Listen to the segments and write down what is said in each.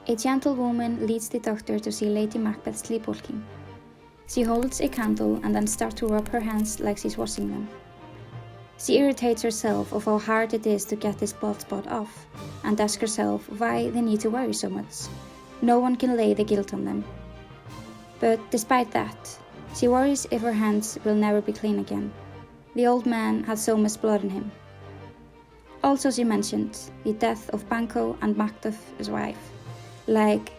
A gentlewoman leads the doctor to see Lady Macbeth sleepwalking. She holds a candle and then starts to rub her hands like she's washing them. She irritates herself of how hard it is to get this blood spot off, and asks herself why they need to worry so much. No one can lay the guilt on them. But despite that, she worries if her hands will never be clean again. The old man had so much blood in him. Also she mentioned the death of Banquo and Macduff's wife, like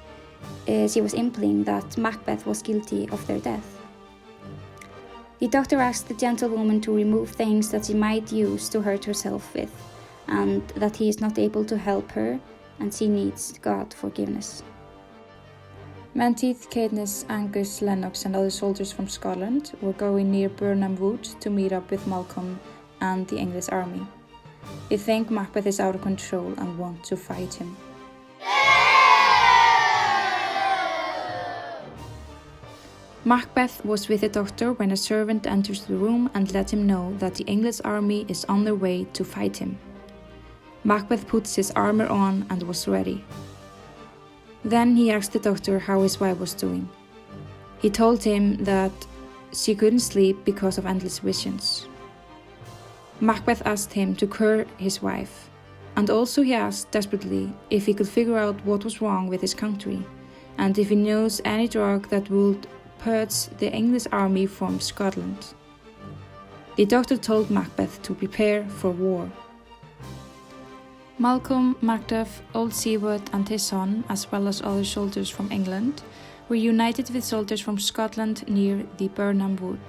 she was implying that Macbeth was guilty of their death. The doctor asked the gentlewoman to remove things that she might use to hurt herself with, and that he is not able to help her, and she needs God's forgiveness. Menteith, Caithness, Angus, Lennox and other soldiers from Scotland were going near Burnham Wood to meet up with Malcolm and the English army. They think Macbeth is out of control and want to fight him. Macbeth was with the doctor when a servant enters the room and lets him know that the English army is on their way to fight him. Macbeth puts his armor on and was ready. Then he asked the doctor how his wife was doing. He told him that she couldn't sleep because of endless visions. Macbeth asked him to cure his wife, and also he asked desperately if he could figure out what was wrong with his country, and if he knows any drug that would purge the English army from Scotland. The doctor told Macbeth to prepare for war. Malcolm, Macduff, Old Siward and his son, as well as other soldiers from England, were united with soldiers from Scotland near the Burnham Wood.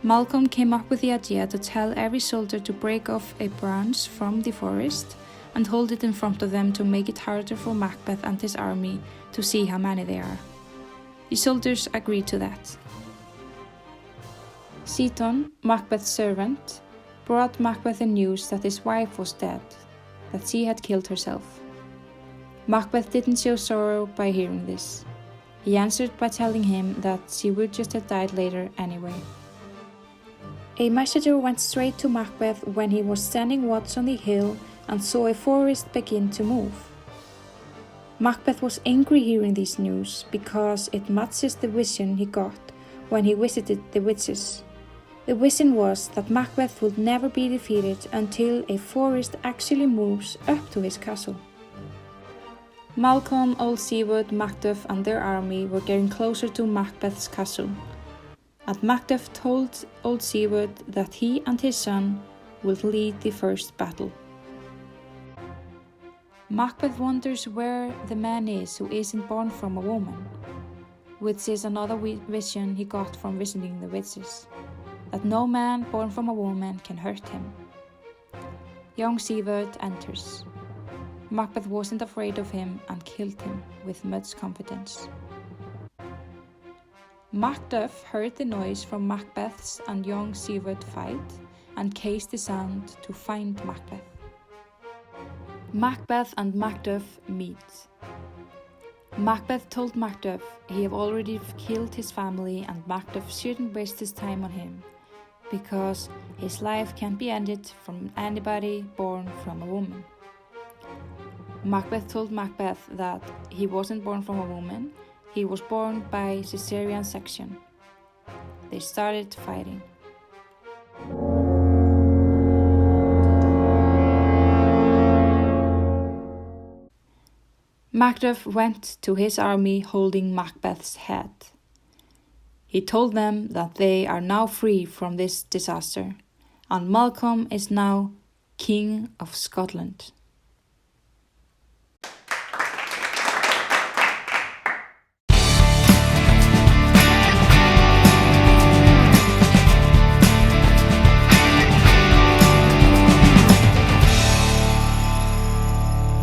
Malcolm came up with the idea to tell every soldier to break off a branch from the forest and hold it in front of them to make it harder for Macbeth and his army to see how many they are. The soldiers agreed to that. Seaton, Macbeth's servant, brought Macbeth the news that his wife was dead, that she had killed herself. Macbeth didn't show sorrow by hearing this. He answered by telling him that she would just have died later anyway. A messenger went straight to Macbeth when he was standing watch on the hill and saw a forest begin to move. Macbeth was angry hearing this news because it matches the vision he got when he visited the witches. The vision was that Macbeth would never be defeated until a forest actually moves up to his castle. Malcolm, Old Siward, Macduff and their army were getting closer to Macbeth's castle, and Macduff told Old Siward that he and his son would lead the first battle. Macbeth wonders where the man is who isn't born from a woman, which is another vision he got from visiting the witches, that no man born from a woman can hurt him. Young Siward enters. Macbeth wasn't afraid of him and killed him with much confidence. Macduff heard the noise from Macbeth's and young Siward fight and cased the sound to find Macbeth. Macbeth and Macduff meet. Macbeth told Macduff he had already killed his family and Macduff shouldn't waste his time on him, because his life can't be ended from anybody born from a woman. Macbeth told Macbeth that he wasn't born from a woman, he was born by cesarean section. They started fighting. Macduff went to his army holding Macbeth's head. He told them that they are now free from this disaster, and Malcolm is now King of Scotland.